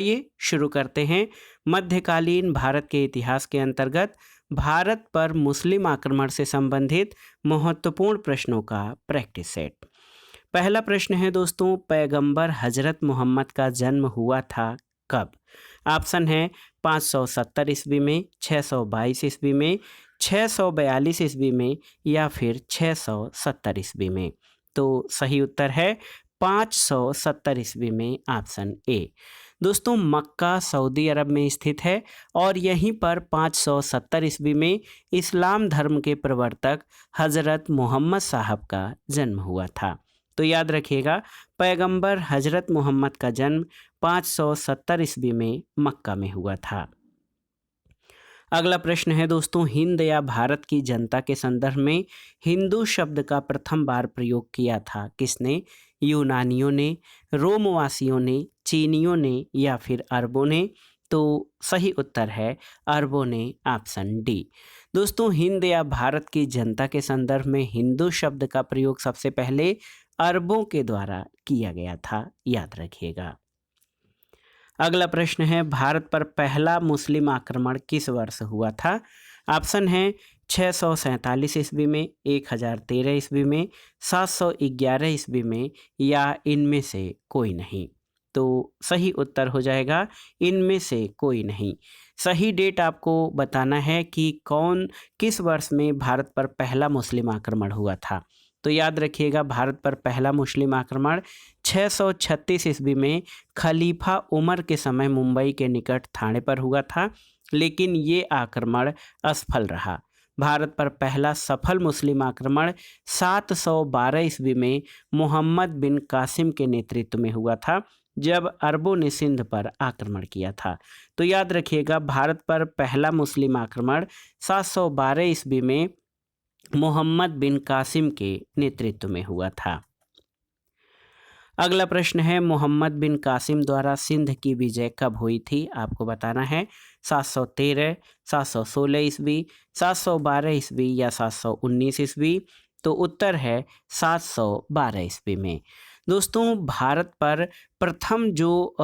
ये शुरू करते हैं मध्यकालीन भारत के इतिहास के अंतर्गत भारत पर मुस्लिम आक्रमण से संबंधित महत्वपूर्ण प्रश्नों का प्रैक्टिस सेट। पहला प्रश्न है दोस्तों, पैगंबर हजरत मोहम्मद का जन्म हुआ था कब? ऑप्शन है 570 ईस्वी में, 622 ईस्वी में, 642 ईस्वी में या फिर 670 ईस्वी में। तो सही उत्तर है 570 ईस्वी में, ऑप्शन ए। दोस्तों मक्का सऊदी अरब में स्थित है और यहीं पर 570 ईस्वी में इस्लाम धर्म के प्रवर्तक हजरत मोहम्मद साहब का जन्म हुआ था। तो याद रखिएगा, पैगंबर हजरत मोहम्मद का जन्म 570 ईस्वी में मक्का में हुआ था। अगला प्रश्न है दोस्तों, हिंद या भारत की जनता के संदर्भ में हिंदू शब्द का प्रथम बार प्रयोग किया था किसने? यूनानियों ने, रोमवासियों ने, चीनियों ने या फिर अरबों ने? तो सही उत्तर है अरबों ने, ऑप्शन डी। दोस्तों हिंद या भारत की जनता के संदर्भ में हिंदू शब्द का प्रयोग सबसे पहले अरबों के द्वारा किया गया था, याद रखिएगा। अगला प्रश्न है, भारत पर पहला मुस्लिम आक्रमण किस वर्ष हुआ था? ऑप्शन है 647 ईस्वी में, 1013 ईस्वी में, 711 ईस्वी में या इनमें से कोई नहीं। तो सही उत्तर हो जाएगा इनमें से कोई नहीं। सही डेट आपको बताना है कि किस वर्ष में भारत पर पहला मुस्लिम आक्रमण हुआ था। तो याद रखिएगा, भारत पर पहला मुस्लिम आक्रमण 636 ईस्वी में खलीफा उमर के समय मुंबई के निकट थाने पर हुआ था, लेकिन ये आक्रमण असफल रहा। भारत पर पहला सफल मुस्लिम आक्रमण 712 ईस्वी में मोहम्मद बिन कासिम के नेतृत्व में हुआ था, जब अरबों ने सिंध पर आक्रमण किया था। तो याद रखिएगा, भारत पर पहला मुस्लिम आक्रमण 712 ईस्वी में मोहम्मद बिन कासिम के नेतृत्व में हुआ था। अगला प्रश्न है, मोहम्मद बिन कासिम द्वारा सिंध की विजय कब हुई थी? आपको बताना है 713, 716 ईस्वी, 712 ईस्वी या 719 ईस्वी। तो उत्तर है 712 ईस्वी में। दोस्तों भारत पर प्रथम जो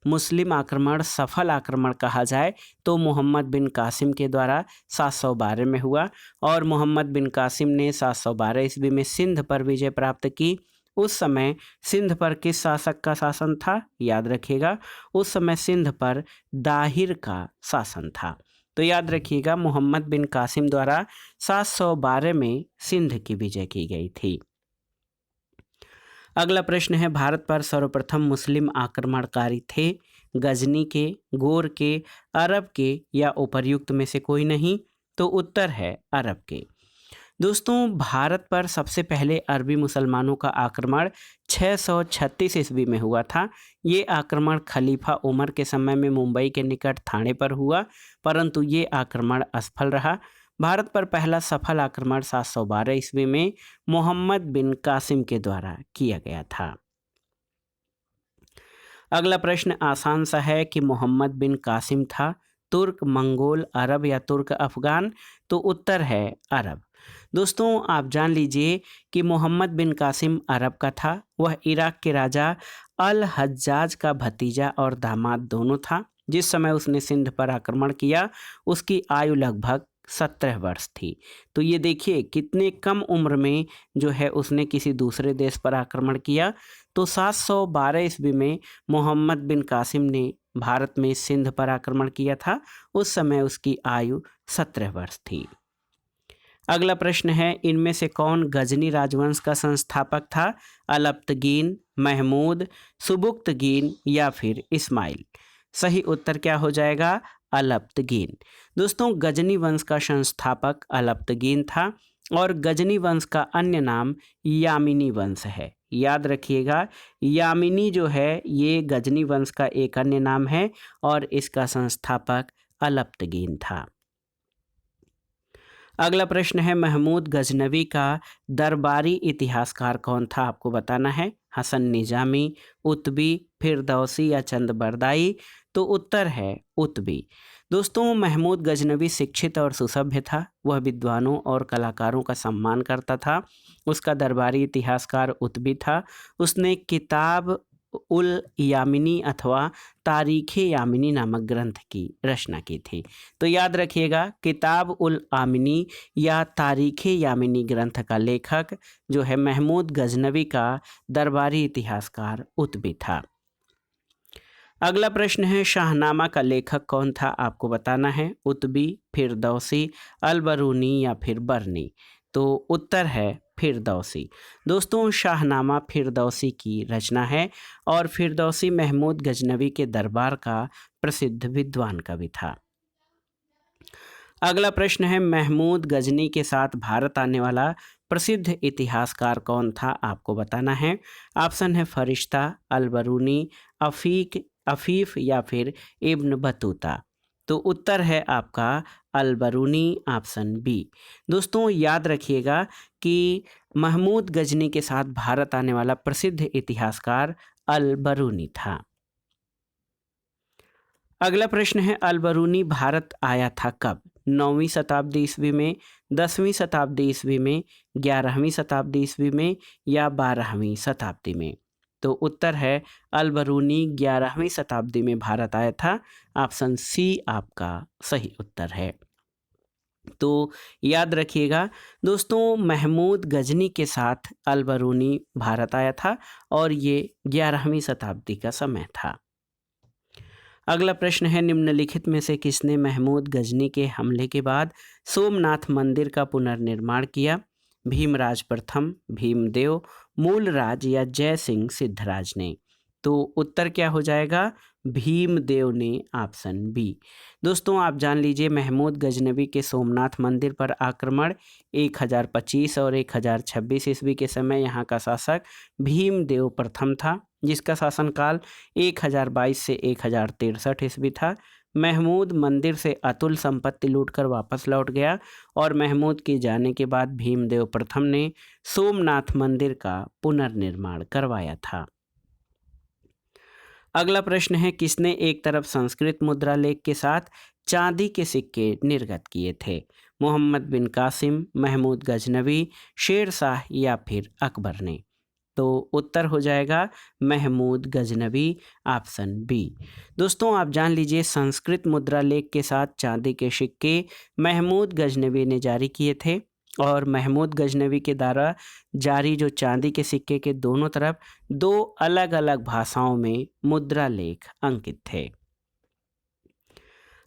मुस्लिम आक्रमण सफल आक्रमण कहा जाए तो मोहम्मद बिन कासिम के द्वारा 712 में हुआ और मोहम्मद बिन कासिम ने 712 ईस्वी में सिंध पर विजय प्राप्त की। उस समय सिंध पर किस शासक का शासन था? याद रखिएगा, उस समय सिंध पर दाहिर का शासन था। तो याद रखिएगा, मोहम्मद बिन कासिम द्वारा 712 में सिंध की विजय की गई थी। अगला प्रश्न है, भारत पर सर्वप्रथम मुस्लिम आक्रमणकारी थे गजनी के, गोर के, अरब के या उपर्युक्त में से कोई नहीं? तो उत्तर है अरब के। दोस्तों भारत पर सबसे पहले अरबी मुसलमानों का आक्रमण 636 ईस्वी में हुआ था। ये आक्रमण खलीफा उमर के समय में मुंबई के निकट थाने पर हुआ, परंतु ये आक्रमण असफल रहा। भारत पर पहला सफल आक्रमण 712 ईस्वी में मोहम्मद बिन कासिम के द्वारा किया गया था। अगला प्रश्न आसान सा है कि मोहम्मद बिन कासिम था तुर्क, मंगोल, अरब या तुर्क अफगान? तो उत्तर है अरब। दोस्तों आप जान लीजिए कि मोहम्मद बिन कासिम अरब का था। वह इराक के राजा अल हज्जाज का भतीजा और दामाद दोनों था। जिस समय उसने सिंध पर आक्रमण किया उसकी आयु लगभग 17 वर्ष थी। तो ये देखिए कितने कम उम्र में जो है उसने किसी दूसरे देश पर आक्रमण किया। तो 712 ईस्वी में मोहम्मद बिन कासिम ने भारत में सिंध पर आक्रमण किया था। उस समय उसकी आयु 17 वर्ष थी। अगला प्रश्न है, इनमें से कौन गजनी राजवंश का संस्थापक था? अलप्तगीन, महमूद, सुबुक्तगीन या फिर इस्माइल? सही उत्तर क्या हो जाएगा? अलप्तगीन। दोस्तों गजनी वंश का संस्थापक अलप्तगीन था और गजनी वंश का अन्य नाम यामिनी वंश है। याद रखिएगा, यामिनी जो है ये गजनी वंश का एक अन्य नाम है और इसका संस्थापक अलप्तगीन था। अगला प्रश्न है, महमूद गजनवी का दरबारी इतिहासकार कौन था? आपको बताना है हसन निजामी, उतबी, फिरदौसी या चंदबरदाई? तो उत्तर है उतबी। दोस्तों महमूद गजनवी शिक्षित और सुसभ्य था। वह विद्वानों और कलाकारों का सम्मान करता था। उसका दरबारी इतिहासकार उतबी था। उसने किताब उल यामिनी अथवा तारीख़ यामिनी नामक ग्रंथ की रचना की थी। तो याद रखिएगा, किताब उल आमिनी या तारीख़ यामिनी ग्रंथ का लेखक जो है महमूद गजनवी का दरबारी इतिहासकार उतबी था। अगला प्रश्न है, शाहनामा का लेखक कौन था, आपको बताना है। उतबी, फिरदौसी, अलबरूनी या फिर बरनी। तो उत्तर है फिरदौसी। दोस्तों, शाहनामा फिरदौसी की रचना है और फिरदौसी महमूद गजनवी के दरबार का प्रसिद्ध विद्वान कवि था। अगला प्रश्न है, महमूद गजनी के साथ भारत आने वाला प्रसिद्ध इतिहासकार कौन था, आपको बताना है। ऑप्शन है फरिश्ता, अलबरूनी, अफीफ या फिर इब्न बतूता। तो उत्तर है आपका अलबरूनी, ऑप्शन बी। दोस्तों, याद रखिएगा कि महमूद गजनी के साथ भारत आने वाला प्रसिद्ध इतिहासकार अलबरूनी था। अगला प्रश्न है, अलबरूनी भारत आया था कब? 9वीं शताब्दी ईस्वी में, 10वीं शताब्दी ईस्वी में, 11वीं शताब्दी ईस्वी में या 12वीं शताब्दी में। तो उत्तर है अलबरूनी 11वीं शताब्दी में भारत आया था। ऑप्शन सी आपका सही उत्तर है। तो याद रखिएगा दोस्तों, महमूद गजनी के साथ अलबरूनी भारत आया था और ये 11वीं शताब्दी का समय था। अगला प्रश्न है, निम्नलिखित में से किसने महमूद गजनी के हमले के बाद सोमनाथ मंदिर का पुनर्निर्माण किया? भीमराज प्रथम, भीमदेव, मूलराज या जय सिंह सिद्धराज ने। तो उत्तर क्या हो जाएगा? भीमदेव ने, ऑप्शन बी। दोस्तों, आप जान लीजिए, महमूद गजनवी के सोमनाथ मंदिर पर आक्रमण 1025 और 1026 ईस्वी के समय यहाँ का शासक भीमदेव प्रथम था, जिसका शासनकाल 1022 से 1063 ईस्वी था। महमूद मंदिर से अतुल संपत्ति लूटकर वापस लौट गया और महमूद के जाने के बाद भीमदेव प्रथम ने सोमनाथ मंदिर का पुनर्निर्माण करवाया था। अगला प्रश्न है, किसने एक तरफ संस्कृत मुद्रा लेख के साथ चांदी के सिक्के निर्गत किए थे? मोहम्मद बिन कासिम, महमूद गजनवी, शेर शाह या फिर अकबर ने। तो उत्तर हो जाएगा महमूद गजनवी, ऑप्शन बी। दोस्तों, आप जान लीजिए, संस्कृत मुद्रा लेख के साथ चांदी के सिक्के महमूद गजनवी ने जारी किए थे और महमूद गजनवी के द्वारा जारी जो चांदी के सिक्के के दोनों तरफ 2 अलग अलग भाषाओं में मुद्रा लेख अंकित थे।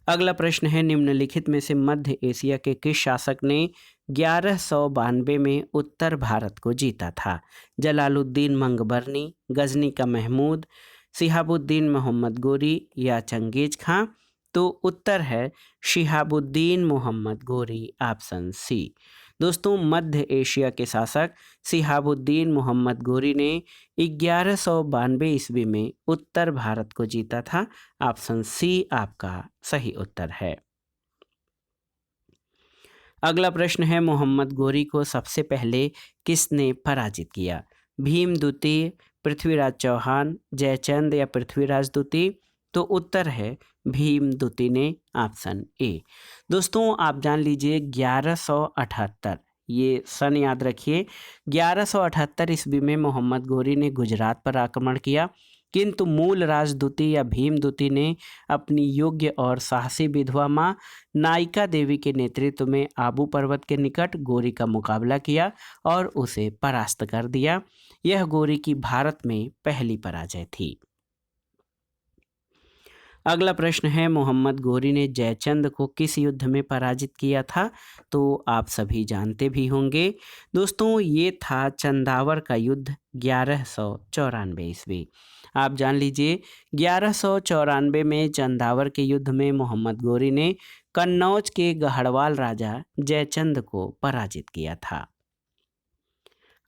अगला प्रश्न है, निम्नलिखित में से मध्य एशिया के किस शासक ने 1192 में उत्तर भारत को जीता था? जलालुद्दीन मंगबरनी, गजनी का महमूद, शिहाबुद्दीन मोहम्मद गोरी या चंगेज खां। तो उत्तर है शिहाबुद्दीन मोहम्मद गोरी, ऑप्शन सी। दोस्तों, मध्य एशिया के शासक शिहाबुद्दीन मोहम्मद गोरी ने 1192 ईस्वी में उत्तर भारत को जीता था। ऑप्शन सी आपका सही उत्तर है। अगला प्रश्न है, मोहम्मद गोरी को सबसे पहले किसने पराजित किया? भीम द्वितीय, पृथ्वीराज चौहान, जयचंद या पृथ्वीराज द्वितीय। तो उत्तर है भीम द्वितीय ने, ऑप्शन ए। दोस्तों, आप जान लीजिए 1178, ये सन याद रखिए, 1178 ईस्वी में मोहम्मद गोरी ने गुजरात पर आक्रमण किया, किंतु मूलराज द्वितीय या भीम द्वितीय ने अपनी योग्य और साहसी विधवा माँ नायिका देवी के नेतृत्व में आबू पर्वत के निकट गोरी का मुकाबला किया और उसे परास्त कर दिया। यह गोरी की भारत में पहली पराजय थी। अगला प्रश्न है, मोहम्मद गोरी ने जयचंद को किस युद्ध में पराजित किया था? तो आप सभी जानते भी होंगे दोस्तों, ये था चंदावर का युद्ध 1194 ईस्वी। आप जान लीजिए, 1194 में चंदावर के युद्ध में मोहम्मद गोरी ने कन्नौज के गढ़वाल राजा जयचंद को पराजित किया था।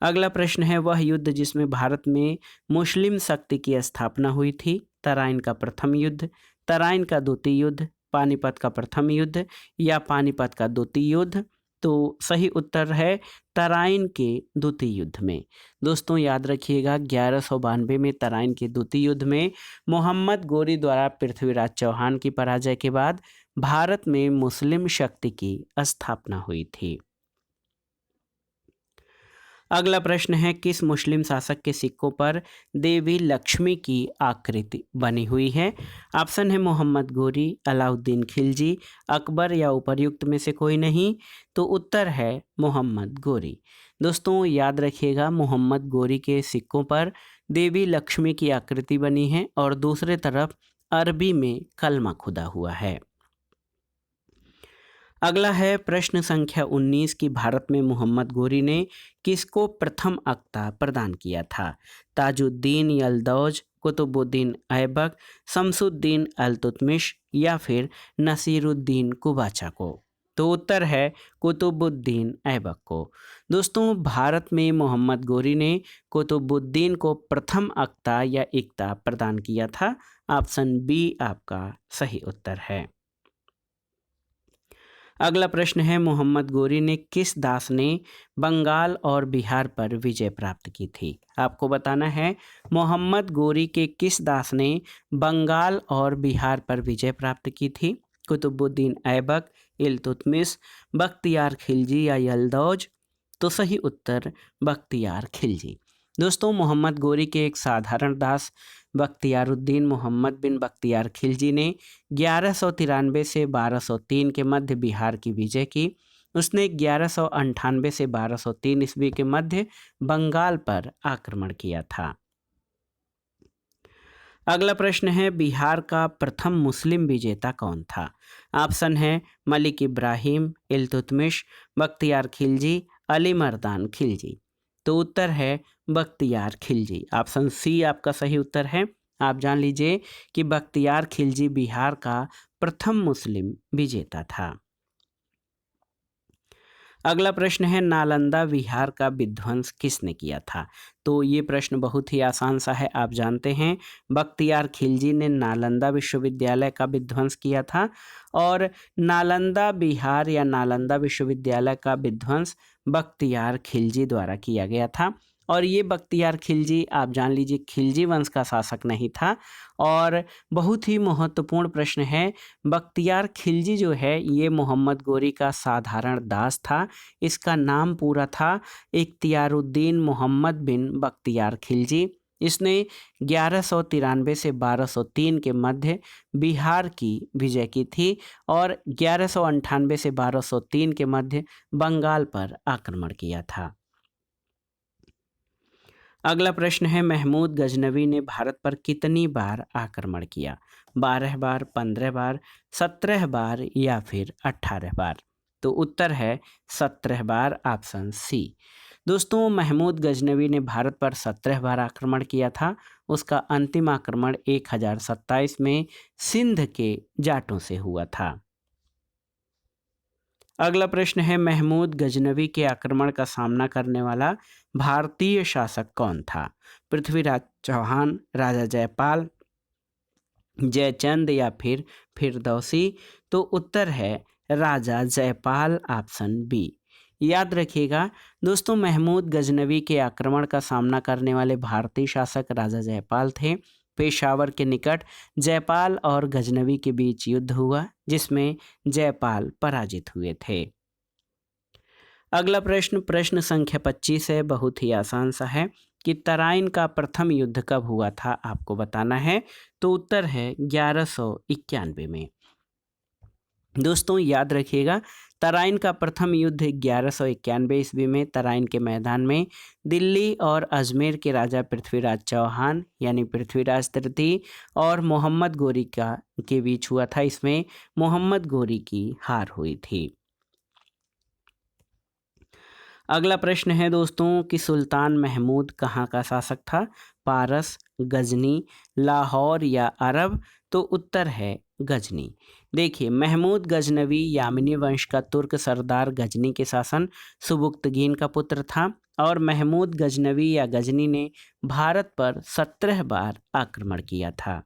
अगला प्रश्न है, वह युद्ध जिसमें भारत में मुस्लिम शक्ति की स्थापना हुई थी? तराइन का प्रथम युद्ध, तराइन का द्वितीय युद्ध, पानीपत का प्रथम युद्ध या पानीपत का द्वितीय युद्ध। तो सही उत्तर है तराइन के द्वितीय युद्ध में। दोस्तों, याद रखिएगा, 1192 में तराइन के द्वितीय युद्ध में मोहम्मद गोरी द्वारा पृथ्वीराज चौहान की पराजय के बाद भारत में मुस्लिम शक्ति की स्थापना हुई थी। अगला प्रश्न है, किस मुस्लिम शासक के सिक्कों पर देवी लक्ष्मी की आकृति बनी हुई है? ऑप्शन है मोहम्मद गोरी, अलाउद्दीन खिलजी, अकबर या उपर्युक्त में से कोई नहीं। तो उत्तर है मोहम्मद गोरी। दोस्तों याद रखिएगा, मोहम्मद गोरी के सिक्कों पर देवी लक्ष्मी की आकृति बनी है और दूसरे तरफ अरबी में कलमा खुदा हुआ है। अगला है प्रश्न संख्या 19 की भारत में मोहम्मद गोरी ने किसको प्रथम अक्ता प्रदान किया था? ताजुद्दीन यल्दौज, कुतुबुद्दीन ऐबक, शमसुद्दीन अल्तुतमिश या फिर नसीरुद्दीन कुबाचा को? तो उत्तर है कुतुबुद्दीन ऐबक को। दोस्तों भारत में मोहम्मद गोरी ने कुतुबुद्दीन को प्रथम अक्ता या इक्ता प्रदान किया था। ऑप्शन बी आपका सही उत्तर है। अगला प्रश्न है, मोहम्मद गोरी ने किस दास ने बंगाल और बिहार पर विजय प्राप्त की थी? आपको बताना है मोहम्मद गोरी के किस दास ने बंगाल और बिहार पर विजय प्राप्त की थी? कुतुबुद्दीन ऐबक, इल्तुतमिश, बख्तियार खिलजी या यल्दौज? तो सही उत्तर बख्तियार खिलजी। दोस्तों मोहम्मद गोरी के एक साधारण दास बख्तियारुद्दीन मोहम्मद बिन बख्तियार खिलजी ने 1193 से 1203 के मध्य बिहार की विजय की। उसने 1198 से 1203 ईस्वी के मध्य बंगाल पर आक्रमण किया था। अगला प्रश्न है, बिहार का प्रथम मुस्लिम विजेता कौन था? ऑप्शन है मलिक इब्राहिम, इल्तुतमिश, बख्तियार खिलजी, अली मर्दान खिलजी। तो उत्तर है बख्तियार खिलजी। ऑप्शन सी आपका सही उत्तर है। आप जान लीजिए कि बख्तियार खिलजी बिहार का प्रथम मुस्लिम विजेता था। अगला प्रश्न है, नालंदा विहार का विध्वंस किसने किया था? तो ये प्रश्न बहुत ही आसान सा है, आप जानते हैं बख्तियार खिलजी ने नालंदा विश्वविद्यालय का विध्वंस किया था और नालंदा बिहार या नालंदा विश्वविद्यालय का विध्वंस बख्तियार खिलजी द्वारा किया गया था। और ये बख्तियार खिलजी आप जान लीजिए खिलजी वंश का शासक नहीं था। और बहुत ही महत्वपूर्ण प्रश्न है, बख्तियार खिलजी जो है ये मोहम्मद गोरी का साधारण दास था। इसका नाम पूरा था इख्तियारुद्दीन मोहम्मद बिन बख्तियार खिलजी। इसने 1193 से 1203 के मध्य बिहार की विजय की थी और 1198 से 1203 के मध्य बंगाल पर आक्रमण किया था। अगला प्रश्न है, महमूद गजनवी ने भारत पर कितनी बार आक्रमण किया? 12 बार, 15 बार, 17 बार या फिर 18 बार? तो उत्तर है 17 बार। Option C. दोस्तों महमूद गजनवी ने भारत पर 17 बार आक्रमण किया था। उसका अंतिम आक्रमण 1027 में सिंध के जाटों से हुआ था। अगला प्रश्न है, महमूद गजनवी के आक्रमण का सामना करने वाला भारतीय शासक कौन था? पृथ्वीराज चौहान, राजा जयपाल, जयचंद या फिर फिरदौसी? तो उत्तर है राजा जयपाल। Option B. याद रखिएगा दोस्तों, महमूद गजनवी के आक्रमण का सामना करने वाले भारतीय शासक राजा जयपाल थे। पेशावर के निकट जयपाल और गजनवी के बीच युद्ध हुआ जिसमें जयपाल पराजित हुए थे। अगला प्रश्न संख्या 25 है, बहुत ही आसान सा है कि तराइन का प्रथम युद्ध कब हुआ था? आपको बताना है। तो उत्तर है 1191 में। दोस्तों याद रखिएगा, तराइन का प्रथम युद्ध 1191 ईस्वी में तराइन के मैदान में दिल्ली और अजमेर के राजा पृथ्वीराज चौहान यानी पृथ्वीराज तृतीय और मोहम्मद गोरी के बीच हुआ था। इसमें मोहम्मद गोरी की हार हुई थी। अगला प्रश्न है दोस्तों कि सुल्तान महमूद कहाँ का शासक था? पारस, गजनी, लाहौर या अरब? तो उत्तर है गजनी। देखिए महमूद गजनवी यामिनी वंश का तुर्क सरदार गजनी के शासन सुबुक्तगीन का पुत्र था और महमूद गजनवी या गजनी ने भारत पर 17 बार आक्रमण किया था।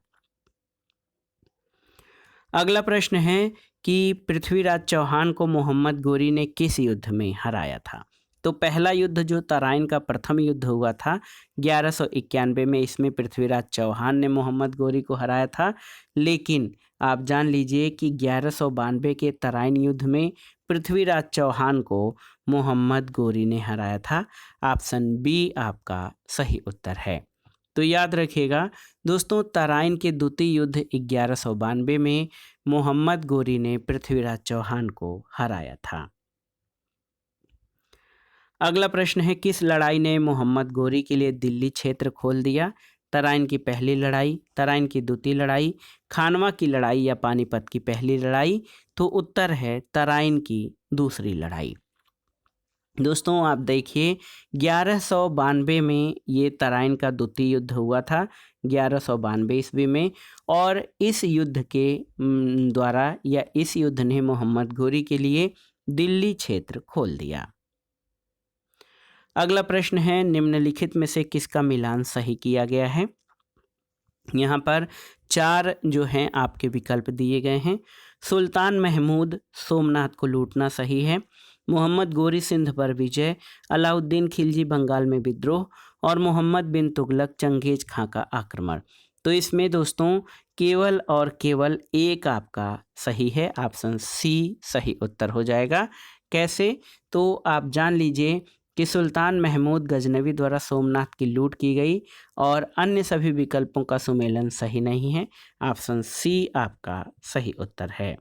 अगला प्रश्न है कि पृथ्वीराज चौहान को मोहम्मद गोरी ने किस युद्ध में हराया था? तो पहला युद्ध जो तराइन का प्रथम युद्ध हुआ था 1191 में, इसमें पृथ्वीराज चौहान ने मोहम्मद गोरी को हराया था। लेकिन आप जान लीजिए कि 1192 के तराइन युद्ध में पृथ्वीराज चौहान को मोहम्मद गोरी ने हराया था? ऑप्शन बी आपका सही उत्तर है। तो याद रखिएगा दोस्तों, तराइन के द्वितीय युद्ध 1192 में मोहम्मद गोरी ने पृथ्वीराज चौहान को हराया था। अगला प्रश्न है, किस लड़ाई ने मोहम्मद गोरी के लिए दिल्ली क्षेत्र खोल दिया? तराइन की पहली लड़ाई, तराइन की द्वितीय लड़ाई, खानवा की लड़ाई या पानीपत की पहली लड़ाई? तो उत्तर है तराइन की दूसरी लड़ाई। दोस्तों आप देखिए 1192 में ये तराइन का द्वितीय युद्ध हुआ था, 1192 ईस्वी में, और इस युद्ध के द्वारा या इस युद्ध ने मोहम्मद गोरी के लिए दिल्ली क्षेत्र खोल दिया। अगला प्रश्न है, निम्नलिखित में से किसका मिलान सही किया गया है? यहाँ पर 4 जो हैं आपके विकल्प दिए गए हैं। सुल्तान महमूद सोमनाथ को लूटना सही है, मोहम्मद गोरी सिंध पर विजय, अलाउद्दीन खिलजी बंगाल में विद्रोह, और मोहम्मद बिन तुगलक चंगेज खां का आक्रमण। तो इसमें दोस्तों केवल और केवल एक आपका सही है, ऑप्शन सी सही उत्तर हो जाएगा। कैसे? तो आप जान लीजिए कि सुल्तान महमूद गजनवी द्वारा सोमनाथ की लूट की गई और अन्य सभी विकल्पों का सुमेलन सही नहीं है, ऑप्शन सी आपका सही उत्तर है।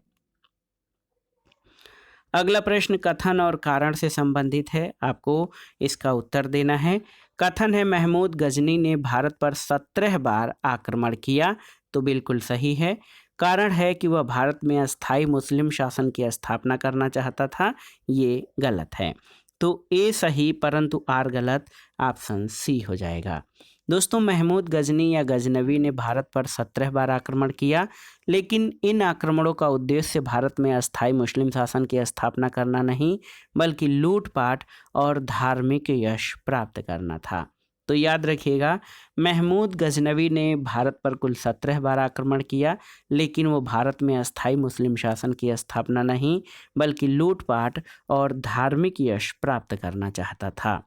अगला प्रश्न कथन और कारण से संबंधित है, आपको इसका उत्तर देना है। कथन है, महमूद गजनी ने भारत पर 17 बार आक्रमण किया, तो बिल्कुल सही है। कारण है कि वह भारत में अस्थायी मुस्लिम शासन की स्थापना करना चाहता था, ये गलत है। तो ए सही परंतु आर गलत, ऑप्शन सी हो जाएगा। दोस्तों महमूद गजनी या गजनवी ने भारत पर 17 बार आक्रमण किया, लेकिन इन आक्रमणों का उद्देश्य भारत में अस्थायी मुस्लिम शासन की स्थापना करना नहीं, बल्कि लूटपाट और धार्मिक यश प्राप्त करना था। तो याद रखिएगा, महमूद गजनवी ने भारत पर कुल 17 बार आक्रमण किया, लेकिन वो भारत में अस्थायी मुस्लिम शासन की स्थापना नहीं, बल्कि लूटपाट और धार्मिक यश प्राप्त करना चाहता था।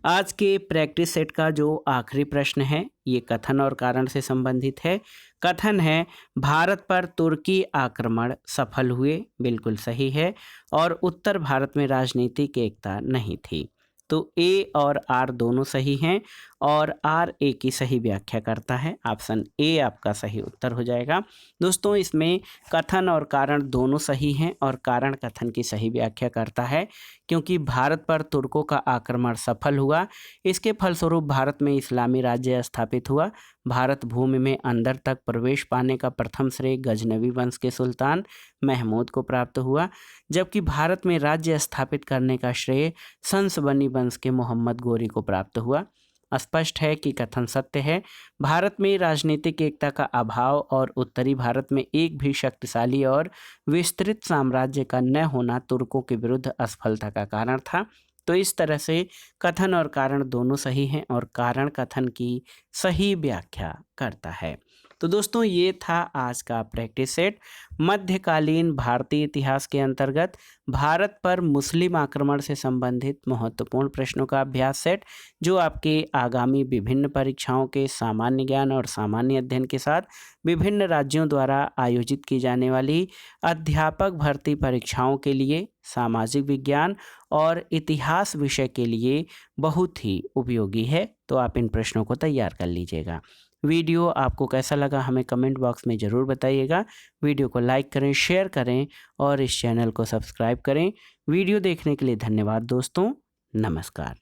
आज के प्रैक्टिस सेट का जो आखिरी प्रश्न है, ये कथन और कारण से संबंधित है। कथन है, भारत पर तुर्की आक्रमण सफल हुए, बिल्कुल सही है, और उत्तर भारत में राजनीतिक एकता नहीं थी। तो ए और आर दोनों सही हैं, और आर ए की सही व्याख्या करता है, ऑप्शन ए आपका सही उत्तर हो जाएगा। दोस्तों इसमें कथन और कारण दोनों सही हैं, और कारण कथन की सही व्याख्या करता है, क्योंकि भारत पर तुर्कों का आक्रमण सफल हुआ। इसके फलस्वरूप भारत में इस्लामी राज्य स्थापित हुआ। भारत भूमि में अंदर तक प्रवेश पाने का प्रथम श्रेय गजनवी वंश के सुल्तान महमूद को प्राप्त हुआ, जबकि भारत में राज्य स्थापित करने का श्रेय सन्सबनी वंश के मोहम्मद गोरी को प्राप्त हुआ। स्पष्ट है कि कथन सत्य है। भारत में राजनीतिक एकता का अभाव और उत्तरी भारत में एक भी शक्तिशाली और विस्तृत साम्राज्य का न होना तुर्कों के विरुद्ध असफलता का कारण था। तो इस तरह से कथन और कारण दोनों सही हैं, और कारण कथन की सही व्याख्या करता है। तो दोस्तों ये था आज का प्रैक्टिस सेट, मध्यकालीन भारतीय इतिहास के अंतर्गत भारत पर मुस्लिम आक्रमण से संबंधित महत्वपूर्ण प्रश्नों का अभ्यास सेट, जो आपके आगामी विभिन्न परीक्षाओं के सामान्य ज्ञान और सामान्य अध्ययन के साथ विभिन्न राज्यों द्वारा आयोजित की जाने वाली अध्यापक भर्ती परीक्षाओं के लिए, सामाजिक विज्ञान और इतिहास विषय के लिए बहुत ही उपयोगी है। तो आप इन प्रश्नों को तैयार कर लीजिएगा। वीडियो आपको कैसा लगा हमें कमेंट बॉक्स में ज़रूर बताइएगा। वीडियो को लाइक करें, शेयर करें और इस चैनल को सब्सक्राइब करें। वीडियो देखने के लिए धन्यवाद दोस्तों, नमस्कार।